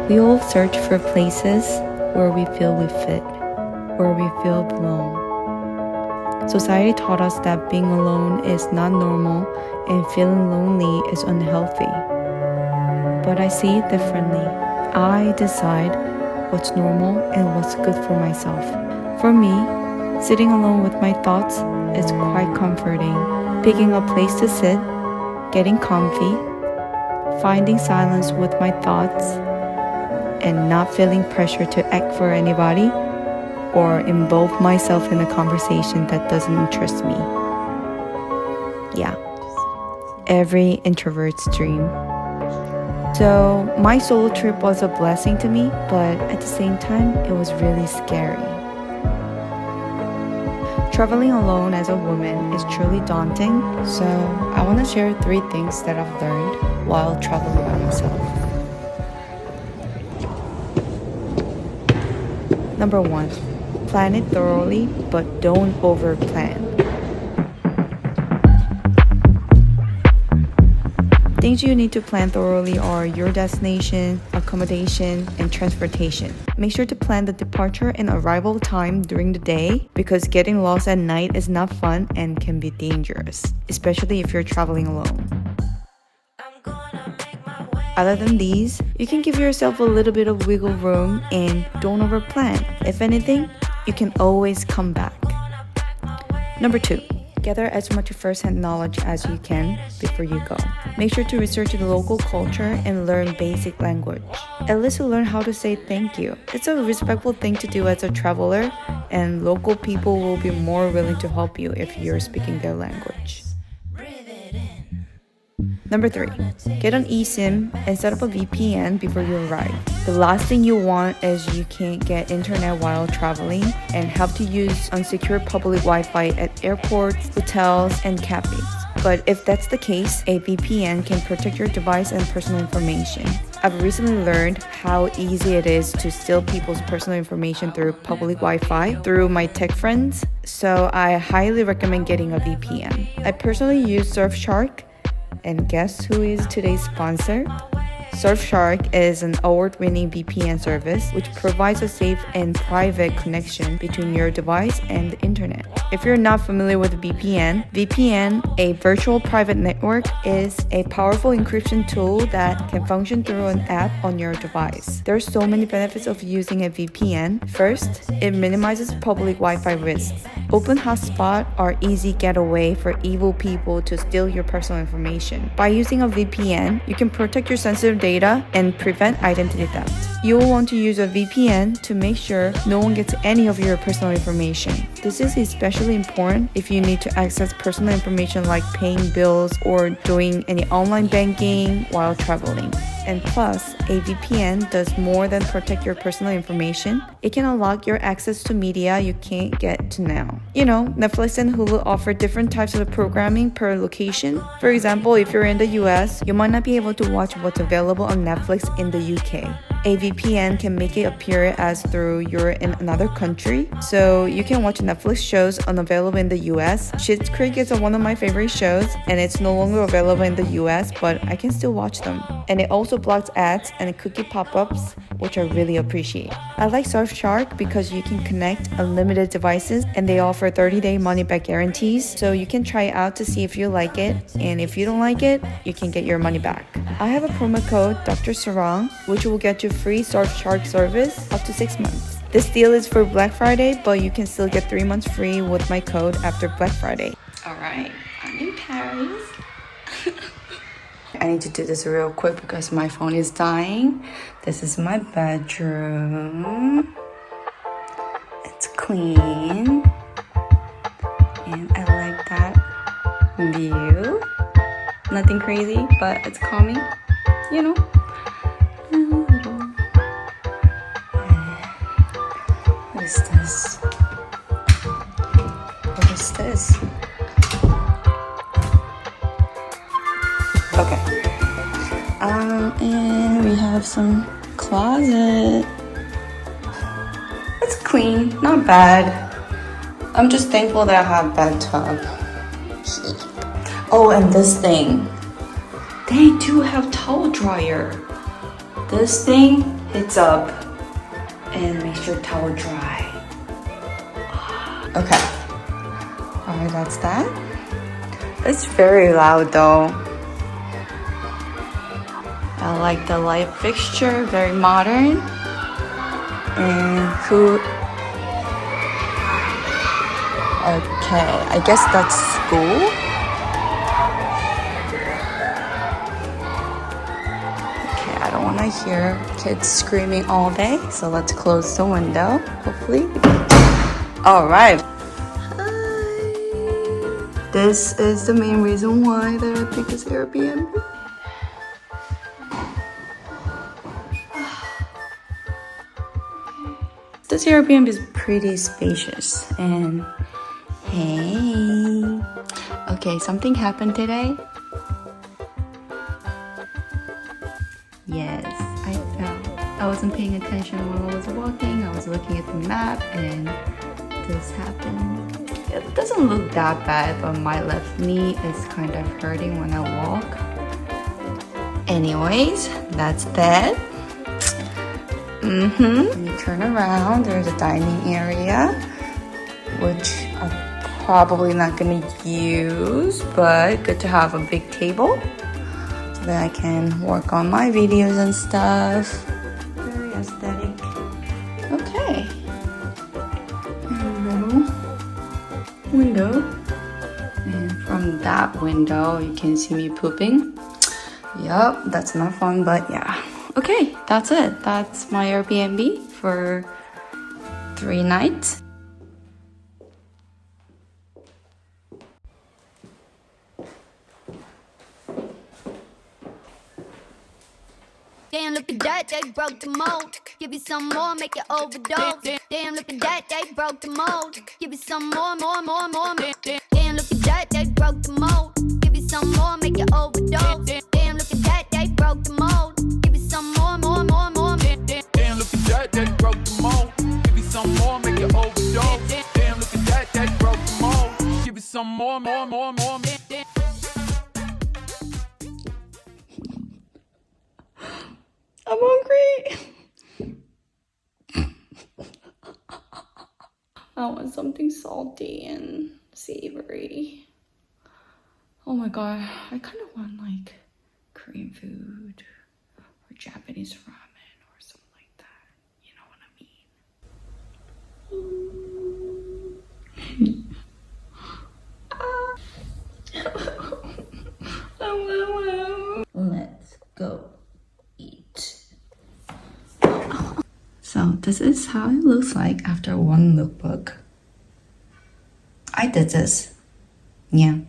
We all search for places where we feel we fit, where we feel belong. Society taught us that being alone is not normal and feeling lonely is unhealthy. But I see it differently. I decide what's normal and what's good for myself. For me, sitting alone with my thoughts is quite comforting. Picking a place to sit, getting comfy, finding silence with my thoughts, and not feeling pressure to act for anybody or involve myself in a conversation that doesn't interest me. Yeah, every introvert's dream. So my solo trip was a blessing to me, but at the same time, it was really scary. Traveling alone as a woman is truly daunting, so I want to share 3 things that I've learned while traveling by myself. Number 1, plan it thoroughly, but don't over-plan. Things you need to plan thoroughly are your destination, accommodation, and transportation. Make sure to plan the departure and arrival time during the day because getting lost at night is not fun and can be dangerous, especially if you're traveling alone. Other than these, you can give yourself a little bit of wiggle room and don't overplan. If anything, you can always come back. Number 2, gather as much first-hand knowledge as you can before you go. Make sure to research the local culture and learn basic language. At least to learn how to say thank you. It's a respectful thing to do as a traveler, and local people will be more willing to help you if you're speaking their language. Number 3, get an eSIM and set up a VPN before you arrive. The last thing you want is you can't get internet while traveling and have to use unsecured public Wi-Fi at airports, hotels, and cafes. But if that's the case, a VPN can protect your device and personal information. I've recently learned how easy it is to steal people's personal information through public Wi-Fi through my tech friends, so I highly recommend getting a VPN. I personally use Surfshark. And guess who is today's sponsor? Surfshark is an award-winning VPN service which provides a safe and private connection between your device and the internet. If you're not familiar with VPN, a virtual private network, is a powerful encryption tool that can function through an app on your device. There are so many benefits of using a VPN. First, it minimizes public Wi-Fi risks. Open hotspots are easy getaway for evil people to steal your personal information. By using a VPN, you can protect your sensitive data and prevent identity theft. You will want to use a VPN to make sure no one gets any of your personal information. This is especially important if you need to access personal information like paying bills or doing any online banking while traveling. And plus, a VPN does more than protect your personal information. It can unlock your access to media you can't get to now. You know, Netflix and Hulu offer different types of programming per location. For example, if you're in the US, you might not be able to watch what's available on Netflix in the UK. A VPN can make it appear as though you're in another country, so you can watch Netflix shows unavailable in the US. Schitt's Creek is one of my favorite shows, and it's no longer available in the US, but I can still watch them. And it also blocks ads and cookie pop-ups, which I really appreciate. I like Surfshark because you can connect unlimited devices, and they offer 30-day money-back guarantees, so you can try it out to see if you like it, and if you don't like it, you can get your money back. I have a promo code Dr. Sarang, which will get you free Surfshark service up to 6 months. This deal is for Black Friday, but you can still get 3 months free with my code after Black Friday. Alright, I'm in Paris. I need to do this real quick because my phone is dying. This is my bedroom. It's clean. And I like that view. Nothing crazy, but it's calming, you know. What is this? What is this? Okay. And we have some closet. It's clean, not bad. I'm just thankful that I have a bathtub. Oh, and this thing. They do have towel dryer. This thing hits up and makes your towel dry. Okay. Alright, that's that. It's very loud though. I like the light fixture, very modern. And who? Okay, I guess that's school. Okay, I don't want to hear kids screaming all day, so let's close the window, hopefully. All right. Hi. This is the main reason why that I picked this Airbnb. This Airbnb is pretty spacious and hey. Okay, something happened today. Yes, I fell. I wasn't paying attention when I was walking. I was looking at the map and this happened. It doesn't look that bad, but my left knee is kind of hurting when I walk. Anyways, that's that. When you turn around, there's a dining area, which I'm probably not gonna use, but good to have a big table so that I can work on my videos and stuff. Very aesthetic. Okay. And a little window. And from that window, you can see me pooping. Yup, that's not fun, but yeah. Okay, that's it. That's my Airbnb for 3 nights. Damn, look at that, they broke the mold. Give you some more, make it overdose. Damn, look at that, they broke the mold. Give you some more. Damn, look at that, they broke the mold. Give you some more, make it overdose. Damn, look at that, they broke the mold. Give you some more. Damn, look at that, that broke the mold. Give you some more, make it overdose. Damn, look at that, that broke the mold. Give you some more. I'm hungry. I want something salty and savory. Oh my god, I kind of want like Korean food or Japanese ramen or something like that. You know what I mean? Let's go eat. So this is how it looks like after one lookbook. I did this. Yeah.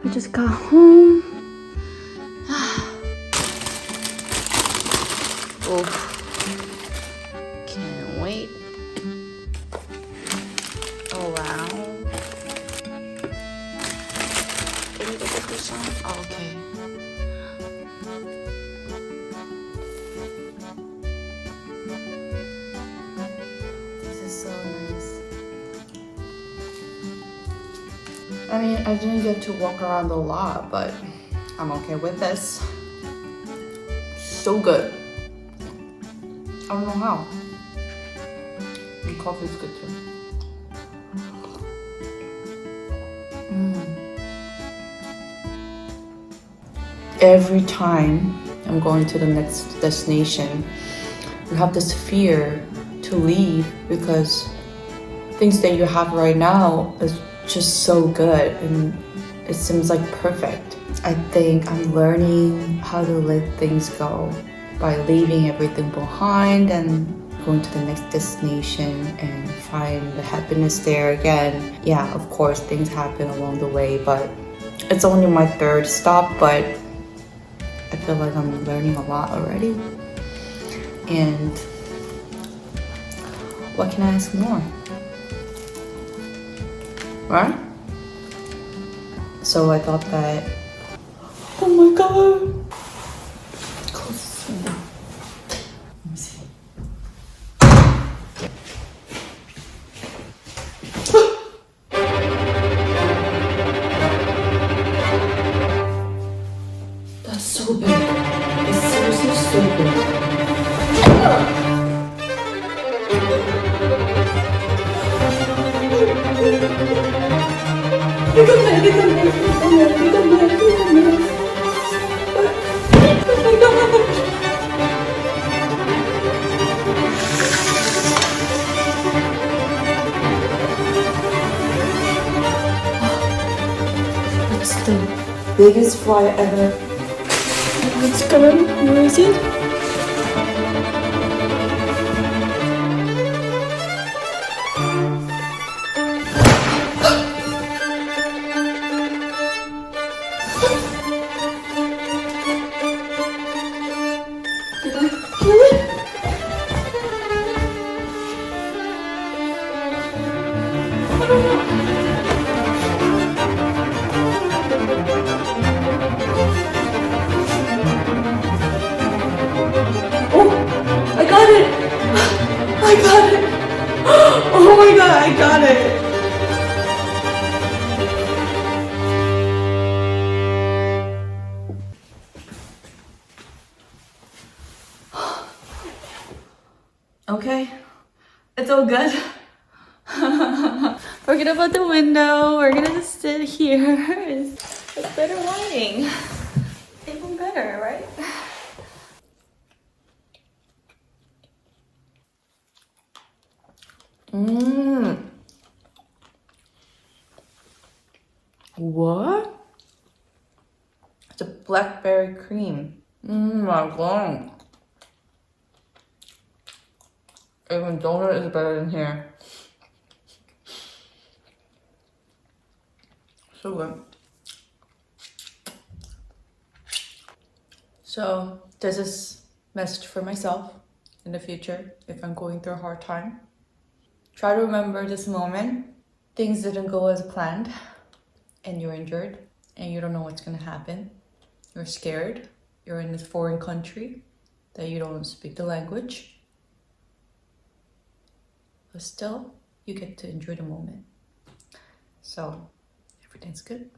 I just got home. Oh, can't wait. Oh wow. Can you get this on? Oh, okay. This is so nice. I mean, I didn't get to walk around a lot, but I'm okay with this. So good. I don't know how. And coffee's good too. Every time I'm going to the next destination, you have this fear to leave because things that you have right now is just so good and it seems like perfect. I think I'm learning how to let things go by leaving everything behind and going to the next destination and find the happiness there again. Yeah, of course, things happen along the way, but it's only my third stop, but I feel like I'm learning a lot already. And what can I ask more? Right? So I thought that, oh my god. Close this window. Let me see. That's so big. It's seriously so big. It's the biggest fly ever. It's gone. Where is it? Did I kill it? I don't know. Oh, I got it! I got it! Oh my god, I got it! Okay, it's all good. Forget about the window. We're gonna just sit here. It's better lighting. Even better, right? What? It's a blackberry cream. My god. Even donut is better than here. So good. So this is message for myself in the future if I'm going through a hard time. Try to remember this moment. Things didn't go as planned and you're injured and you don't know what's gonna happen. You're scared. You're in this foreign country that you don't speak the language. But still, you get to enjoy the moment. So, everything's good.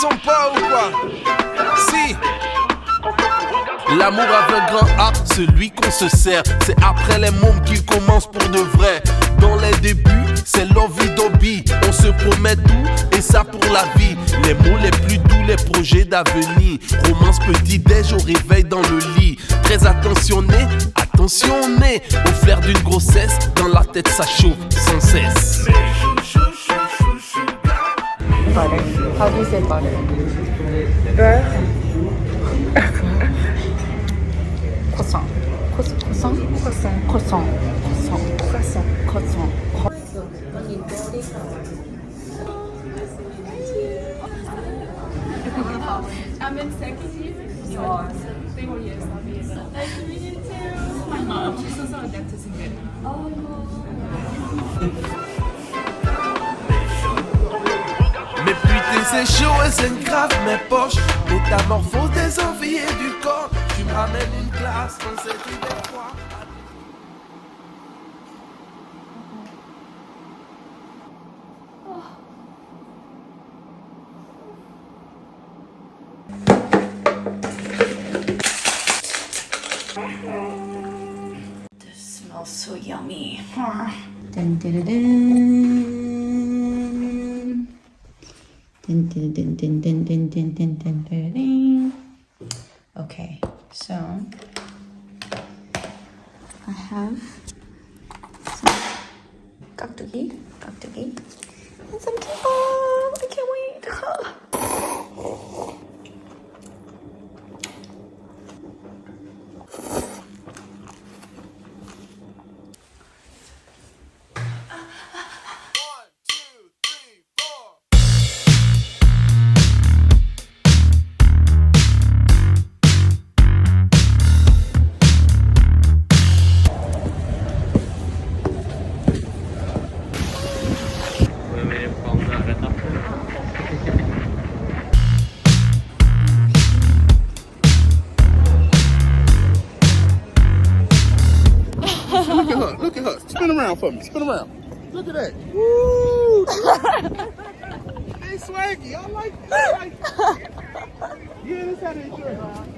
ton pas ou quoi? Si. L'amour avec un grand A, celui qu'on se sert. C'est après les mômes qu'il commence pour de vrai. Dans les débuts, c'est l'envie d'hobby. On se promet tout, et ça pour la vie. Les mots les plus doux, les projets d'avenir. Romance petit déj au réveil dans le lit. Très attentionné, attentionné. Au flair d'une grossesse, dans la tête ça chauffe sans cesse. Butter. How do you say butter? Beurre. Croissant. Croissant. Croissant. Croissant. Croissant. Croissant. I'm in second year. So 3 more years I'll be in that. Nice to meet you too. My mom, she's also a dentist in Vietnam. Mais putain c'est chaud et c'est grave mes poches. Métamorphose des envies et du corps. Tu me ramènes une glace dans cette hiver froid. This smells so yummy. Dun, dun, dun, dun. Dun, dun, dun, dun, dun, dun, dun, dun, dun, dun. Okay, so I have some kaktugi, and some kimbap. I can't wait. Look at her. Spin around for me. Spin around. Look at that. Woo! Hey, swaggy. I like that. Yeah, that's how they dress.